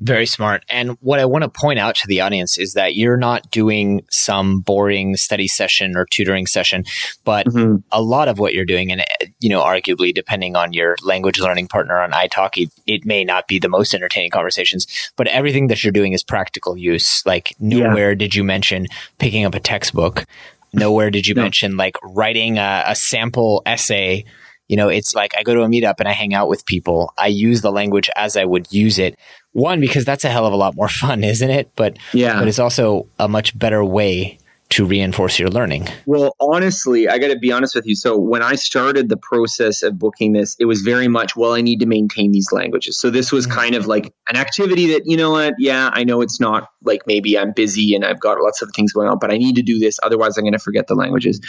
Very smart. And what I want to point out to the audience is that you're not doing some boring study session or tutoring session, but a lot of what you're doing, and arguably depending on your language learning partner on italki, it may not be the most entertaining conversations, but everything that you're doing is practical use. Like nowhere did you mention picking up a textbook. Nowhere did you mention like writing a sample essay. It's like I go to a meetup and I hang out with people. I use the language as I would use it. One, because that's a hell of a lot more fun, isn't it? But it's also a much better way to reinforce your learning? Well, honestly, I got to be honest with you. So when I started the process of booking this, it was very much, well, I need to maintain these languages. So this was kind of like an activity that, you know what? Yeah, I know it's not like maybe I'm busy and I've got lots of things going on, but I need to do this. Otherwise, I'm going to forget the languages.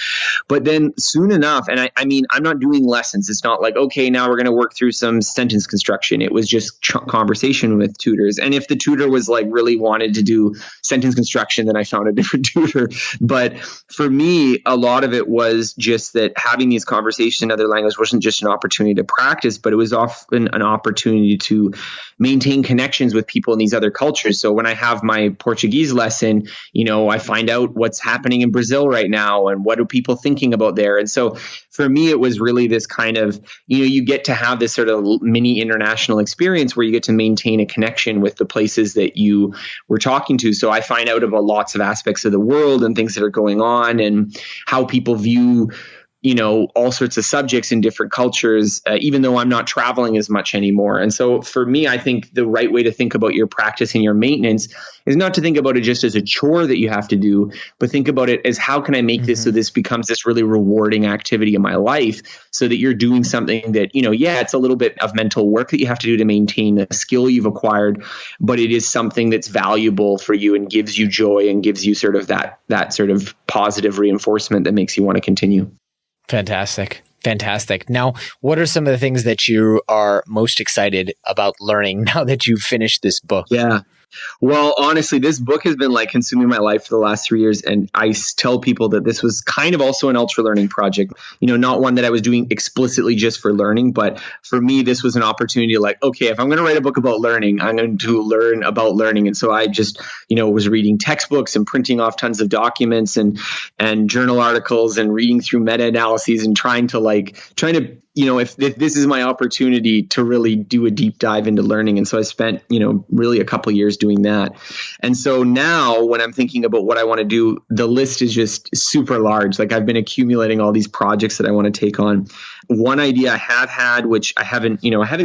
But then soon enough, and I mean, I'm not doing lessons. It's not like, okay, now we're going to work through some sentence construction. It was just conversation with tutors. And if the tutor was like really wanted to do sentence construction, then I found a different tutor. But for me, a lot of it was just that having these conversations in other languages wasn't just an opportunity to practice, but it was often an opportunity to maintain connections with people in these other cultures. So when I have my Portuguese lesson, I find out what's happening in Brazil right now and what are people thinking about there. And so for me, it was really this kind of, you get to have this sort of mini international experience where you get to maintain a connection with the places that you were talking to. So I find out about lots of aspects of the world and things that are going on and how people view all sorts of subjects in different cultures, even though I'm not traveling as much anymore. And so for me, I think the right way to think about your practice and your maintenance is not to think about it just as a chore that you have to do, but think about it as how can I make this so this becomes this really rewarding activity in my life so that you're doing something that, it's a little bit of mental work that you have to do to maintain a skill you've acquired, but it is something that's valuable for you and gives you joy and gives you sort of that sort of positive reinforcement that makes you want to continue. Fantastic. Now, what are some of the things that you are most excited about learning now that you've finished this book? Yeah. Well, honestly, this book has been like consuming my life for the last 3 years. And I tell people that this was kind of also an ultra learning project, not one that I was doing explicitly just for learning. But for me, this was an opportunity to okay, if I'm going to write a book about learning, I'm going to learn about learning. And so I just, was reading textbooks and printing off tons of documents and journal articles and reading through meta-analyses and trying to if this is my opportunity to really do a deep dive into learning. And so I spent, really a couple of years doing that. And so now when I'm thinking about what I want to do, the list is just super large. Like I've been accumulating all these projects that I want to take on. One idea I have had, which I haven't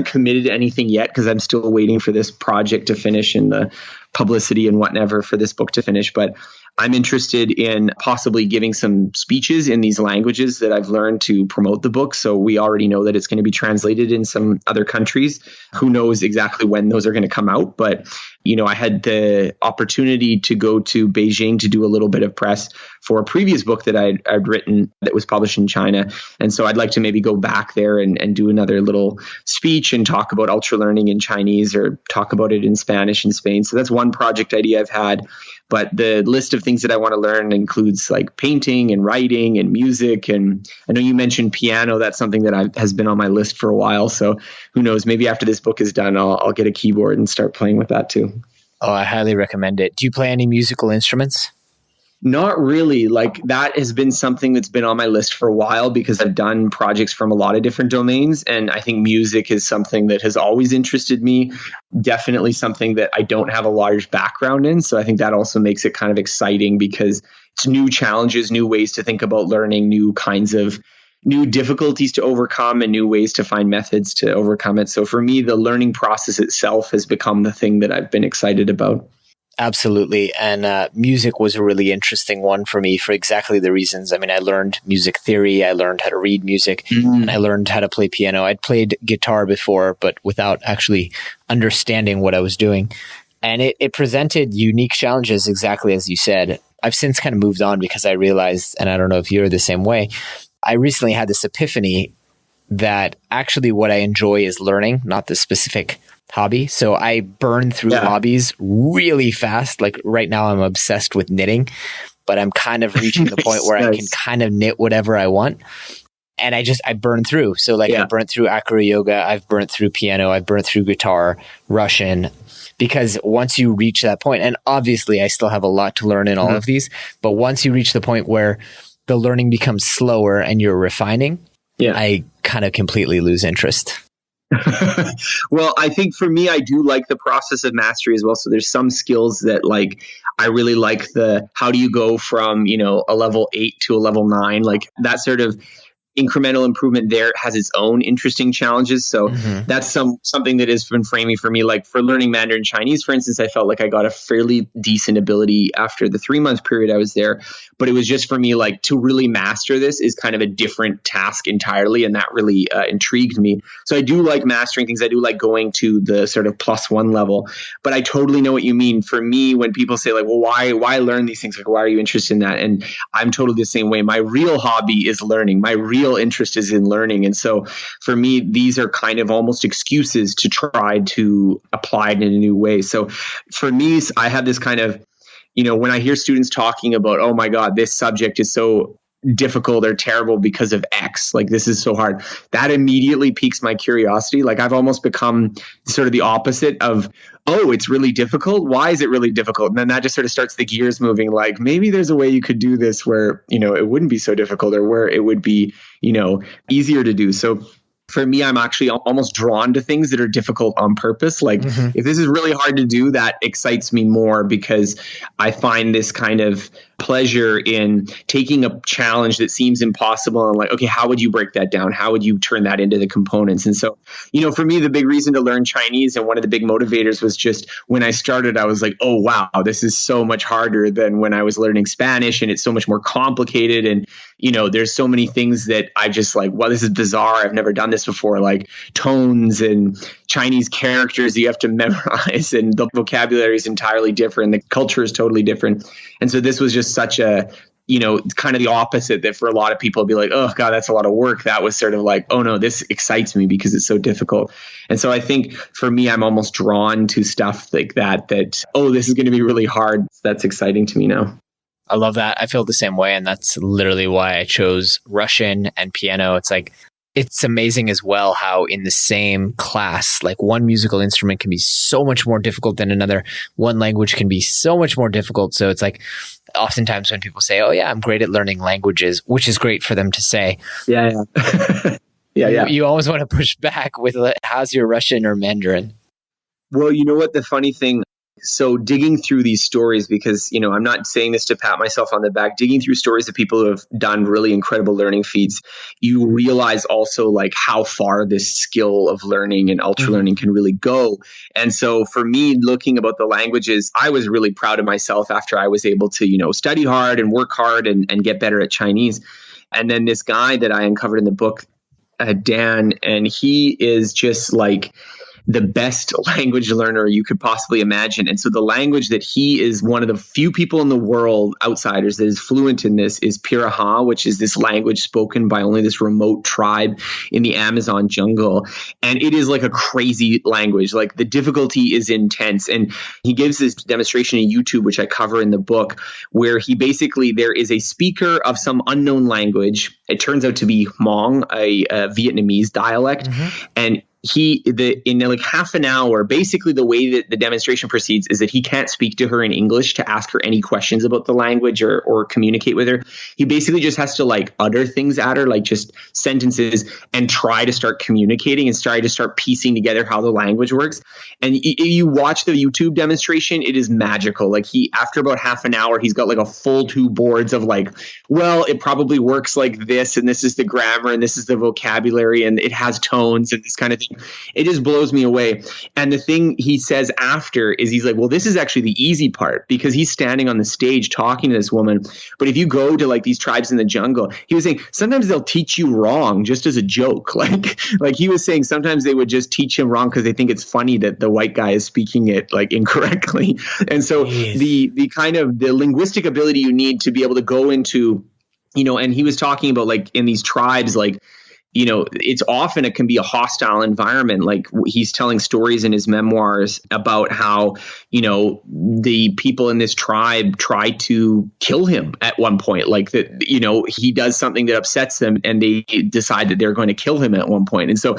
committed to anything yet because I'm still waiting for this project to finish and the publicity and whatever for this book to finish. But I'm interested in possibly giving some speeches in these languages that I've learned to promote the book. So we already know that it's going to be translated in some other countries. Who knows exactly when those are going to come out? But, I had the opportunity to go to Beijing to do a little bit of press for a previous book that I'd written that was published in China. And so I'd like to maybe go back there and do another little speech and talk about ultra learning in Chinese or talk about it in Spanish in Spain. So that's one project idea I've had. But the list of things that I want to learn includes like painting and writing and music. And I know you mentioned piano. That's something that has been on my list for a while. So who knows, maybe after this book is done, I'll get a keyboard and start playing with that too. Oh, I highly recommend it. Do you play any musical instruments? Not really. Like that has been something that's been on my list for a while because I've done projects from a lot of different domains. And I think music is something that has always interested me. Definitely something that I don't have a large background in. So I think that also makes it kind of exciting because it's new challenges, new ways to think about learning, new difficulties to overcome and new ways to find methods to overcome it. So for me, the learning process itself has become the thing that I've been excited about. Absolutely. And music was a really interesting one for me for exactly the reasons. I mean, I learned music theory, I learned how to read music, and I learned how to play piano. I'd played guitar before, but without actually understanding what I was doing. And it presented unique challenges, exactly as you said. I've since kind of moved on because I realized, and I don't know if you're the same way, I recently had this epiphany that actually what I enjoy is learning, not the specific hobby. So I burn through hobbies really fast. Like right now I'm obsessed with knitting, but I'm kind of reaching the point where I can kind of knit whatever I want. And I burn through. So like I burnt through acro yoga, I've burnt through piano, I've burnt through guitar, Russian, because once you reach that point, and obviously I still have a lot to learn in all of these, but once you reach the point where the learning becomes slower and you're refining, I kind of completely lose interest. Well, I think for me, I do like the process of mastery as well. So there's some skills that I really like how do you go from, a level 8 to a level 9, like that sort of incremental improvement there has its own interesting challenges. So that's something that has been framing for me. Like for learning Mandarin Chinese, for instance, I felt like I got a fairly decent ability after the 3-month period I was there. But it was just for me, like to really master this is kind of a different task entirely. And that really intrigued me. So I do like mastering things. I do like going to the sort of +1 level. But I totally know what you mean. For me, when people say like, well, why learn these things? Like, why are you interested in that? And I'm totally the same way. My real hobby is learning. My real interest is in learning. And so for me, these are kind of almost excuses to try to apply it in a new way. So for me, I have this kind of, when I hear students talking about, oh my God, this subject is so difficult or terrible because of X, like this is so hard, that immediately piques my curiosity. Like I've almost become sort of the opposite of, oh, it's really difficult. Why is it really difficult? And then that just sort of starts the gears moving. Like maybe there's a way you could do this where, it wouldn't be so difficult, or where it would be, easier to do. So for me, I'm actually almost drawn to things that are difficult on purpose. Like if this is really hard to do, that excites me more, because I find this kind of pleasure in taking a challenge that seems impossible and like, okay, how would you break that down? How would you turn that into the components? And so, for me, the big reason to learn Chinese and one of the big motivators was just when I started, I was like, oh, wow, this is so much harder than when I was learning Spanish, and it's so much more complicated. And, there's so many things that I just like, well, this is bizarre. I've never done this before, like tones and Chinese characters you have to memorize, and the vocabulary is entirely different. The culture is totally different. And so this was just such a, kind of the opposite, that for a lot of people it'd be like, oh God, that's a lot of work. That was sort of like, oh no, this excites me because it's so difficult. And so I think for me, I'm almost drawn to stuff like that, oh, this is going to be really hard. That's exciting to me now. I love that. I feel the same way. And that's literally why I chose Russian and piano. It's like, it's amazing as well how in the same class, like one musical instrument can be so much more difficult than another. One language can be so much more difficult. So it's like, oftentimes when people say, oh yeah, I'm great at learning languages, which is great for them to say. Yeah. Yeah. You always want to push back with, how's your Russian or Mandarin? Well, you know what? The funny thing, so digging through these stories, because, I'm not saying this to pat myself on the back, digging through stories of people who have done really incredible learning feats, you realize also like how far this skill of learning and ultra learning can really go. And so for me, looking about the languages, I was really proud of myself after I was able to, study hard and work hard and get better at Chinese. And then this guy that I uncovered in the book, Dan, and he is just like the best language learner you could possibly imagine. And so the language that he is one of the few people in the world, outsiders, that is fluent in this is Piraha, which is this language spoken by only this remote tribe in the Amazon jungle. And it is like a crazy language. Like the difficulty is intense. And he gives this demonstration on YouTube, which I cover in the book, where he basically, there is a speaker of some unknown language. It turns out to be Hmong, a Vietnamese dialect. And in like half an hour, basically the way that the demonstration proceeds is that he can't speak to her in English to ask her any questions about the language or communicate with her. He basically just has to like utter things at her, like just sentences, and try to start communicating and try to start piecing together how the language works. And you watch the YouTube demonstration, it is magical. Like after about half an hour, he's got like a full 2 boards of like, well, it probably works like this, and this is the grammar, and this is the vocabulary, and it has tones and this kind of thing. It just blows me away. And the thing he says after is he's like, well, this is actually the easy part, because he's standing on the stage talking to this woman. But if you go to like these tribes in the jungle, he was saying sometimes they'll teach you wrong just as a joke. Like he was saying sometimes they would just teach him wrong because they think it's funny that the white guy is speaking it like incorrectly. And so the kind of the linguistic ability you need to be able to go into, and he was talking about like in these tribes, like, it's often, it can be a hostile environment. Like he's telling stories in his memoirs about how, the people in this tribe try to kill him at one point. Like that, he does something that upsets them and they decide that they're going to kill him at one point. And so,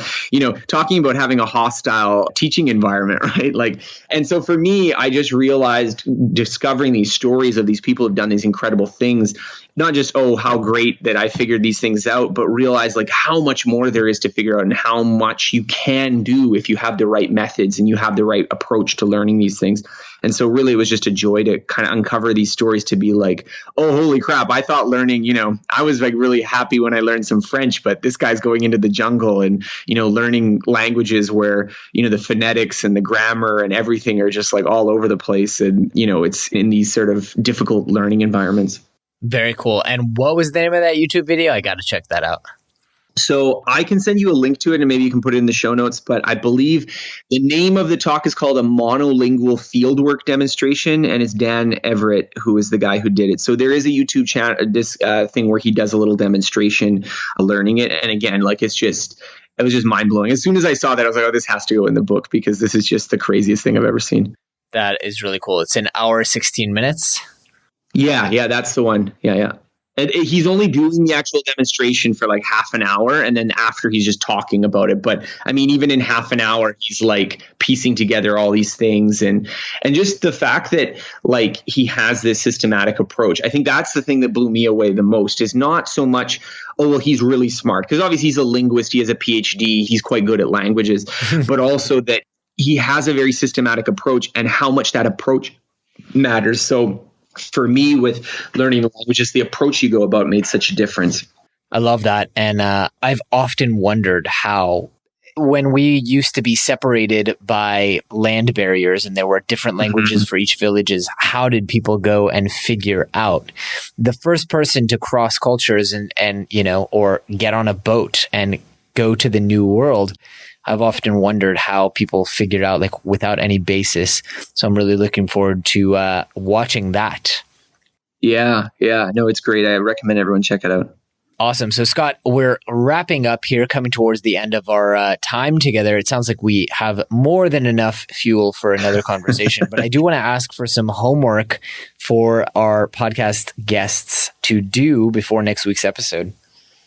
talking about having a hostile teaching environment, right? Like, and so for me, I just realized discovering these stories of these people who've done these incredible things, not just, oh, how great that I figured these things out, but realize like how much more there is to figure out and how much you can do if you have the right methods and you have the right approach to learning these things. And so really it was just a joy to kind of uncover these stories, to be like, oh, holy crap. I thought learning, I was like really happy when I learned some French, but this guy's going into the jungle and, learning languages where, the phonetics and the grammar and everything are just like all over the place. And, it's in these sort of difficult learning environments. Very cool. And what was the name of that YouTube video? I got to check that out. So I can send you a link to it and maybe you can put it in the show notes. But I believe the name of the talk is called a monolingual fieldwork demonstration. And it's Dan Everett, who is the guy who did it. So there is a YouTube channel, this thing where he does a little demonstration learning it. And again, like it was just mind blowing. As soon as I saw that, I was like, oh, this has to go in the book because this is just the craziest thing I've ever seen. That is really cool. It's an hour, 16 minutes. Yeah, that's the one. Yeah. And he's only doing the actual demonstration for like half an hour, and then after he's just talking about it. But I mean, even in half an hour, he's like piecing together all these things, and just the fact that like he has this systematic approach. I think that's the thing that blew me away the most, is not so much, oh, well, he's really smart, because obviously he's a linguist, he has a PhD, he's quite good at languages, but also that he has a very systematic approach and how much that approach matters. So for me, with learning the languages, the approach you go about made such a difference. I love that. And I've often wondered how, when we used to be separated by land barriers and there were different languages for each villages, how did people go and figure out? The first person to cross cultures and or get on a boat and go to the new world, I've often wondered how people figured out, like, without any basis. So I'm really looking forward to watching that. Yeah. No, it's great. I recommend everyone check it out. Awesome. So Scott, we're wrapping up here, coming towards the end of our time together. It sounds like we have more than enough fuel for another conversation, but I do want to ask for some homework for our podcast guests to do before next week's episode.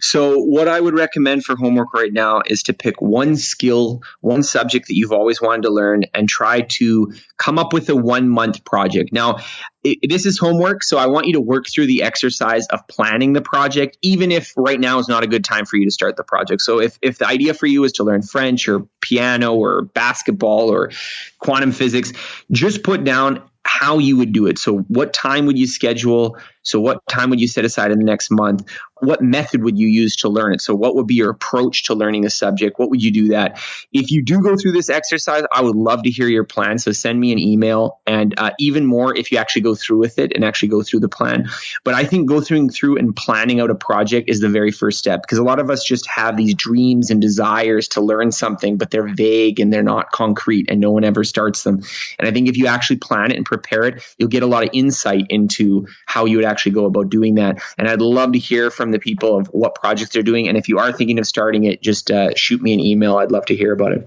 So what I would recommend for homework right now is to pick one skill, one subject that you've always wanted to learn, and try to come up with a 1-month project. Now, this is homework, so I want you to work through the exercise of planning the project, even if right now is not a good time for you to start the project. So if the idea for you is to learn French or piano or basketball or quantum physics, just put down how you would do it. So what time would you schedule? So what time would you set aside in the next month? What method would you use to learn it? So what would be your approach to learning a subject? What would you do that? If you do go through this exercise, I would love to hear your plan. So send me an email, and even more if you actually go through with it and actually go through the plan. But I think going through and planning out a project is the very first step, because a lot of us just have these dreams and desires to learn something, but they're vague and they're not concrete and no one ever starts them. And I think if you actually plan it and prepare it, you'll get a lot of insight into how you would actually go about doing that. And I'd love to hear from the people of what projects they're doing. And if you are thinking of starting it, just shoot me an email. I'd love to hear about it.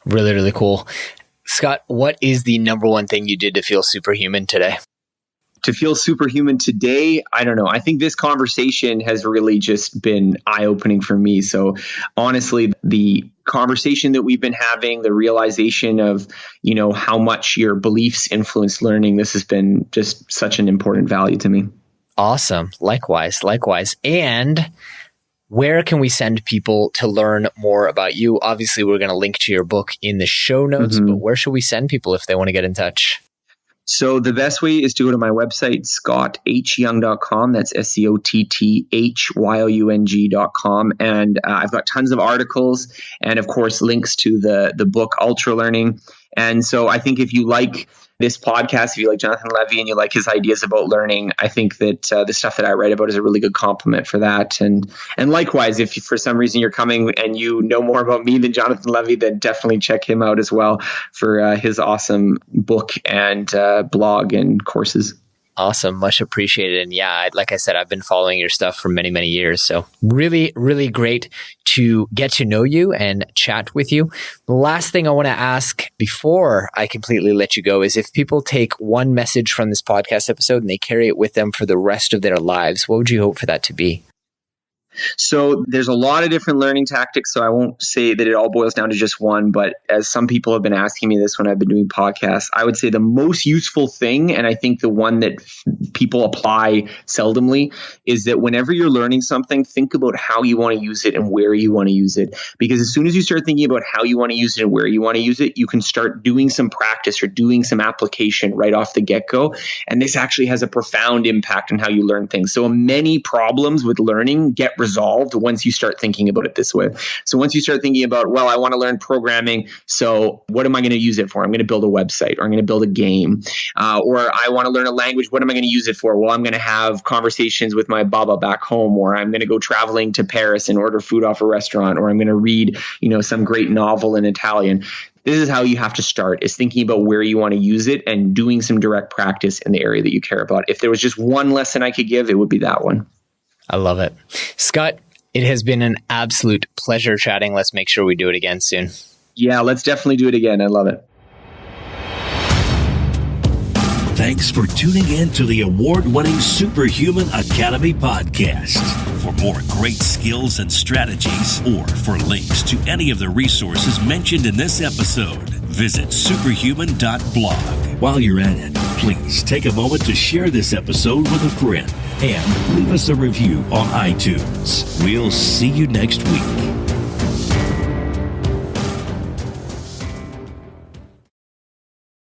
Really, really cool. Scott, what is the number one thing you did to feel superhuman today? To feel superhuman today, I don't know. I think this conversation has really just been eye-opening for me. So honestly, the conversation that we've been having, the realization of, how much your beliefs influence learning, this has been just such an important value to me. Awesome. Likewise. And where can we send people to learn more about you? Obviously, we're going to link to your book in the show notes, but where should we send people if they want to get in touch? So the best way is to go to my website, scotthyoung.com. That's SCOTTHYOUNG.com. And I've got tons of articles and, of course, links to the book Ultralearning. And so I think if you like this podcast, if you like Jonathan Levy and you like his ideas about learning, I think that the stuff that I write about is a really good complement for that. And likewise, if for some reason you're coming and you know more about me than Jonathan Levy, then definitely check him out as well for his awesome book and blog and courses. Awesome. Much appreciated. And yeah, like I said, I've been following your stuff for many, many years. So really, really great to get to know you and chat with you. The last thing I want to ask before I completely let you go is if people take one message from this podcast episode and they carry it with them for the rest of their lives, what would you hope for that to be? So there's a lot of different learning tactics. So I won't say that it all boils down to just one, but as some people have been asking me this when I've been doing podcasts, I would say the most useful thing, and I think the one that people apply seldomly, is that whenever you're learning something, think about how you want to use it and where you want to use it. Because as soon as you start thinking about how you want to use it and where you want to use it, you can start doing some practice or doing some application right off the get-go. And this actually has a profound impact on how you learn things. So many problems with learning get resolved once you start thinking about it this way. So once you start thinking about, well, I want to learn programming, so what am I going to use it for? I'm going to build a website, or I'm going to build a game, or I want to learn a language. What am I going to use it for? Well, I'm going to have conversations with my baba back home, or I'm going to go traveling to Paris and order food off a restaurant, or I'm going to read, some great novel in Italian. This is how you have to start, is thinking about where you want to use it and doing some direct practice in the area that you care about. If there was just one lesson I could give, it would be that one. I love it. Scott, it has been an absolute pleasure chatting. Let's make sure we do it again soon. Yeah, let's definitely do it again. I love it. Thanks for tuning in to the award-winning Superhuman Academy podcast. For more great skills and strategies, or for links to any of the resources mentioned in this episode, visit superhuman.blog. While you're at it, please take a moment to share this episode with a friend and leave us a review on iTunes. We'll see you next week.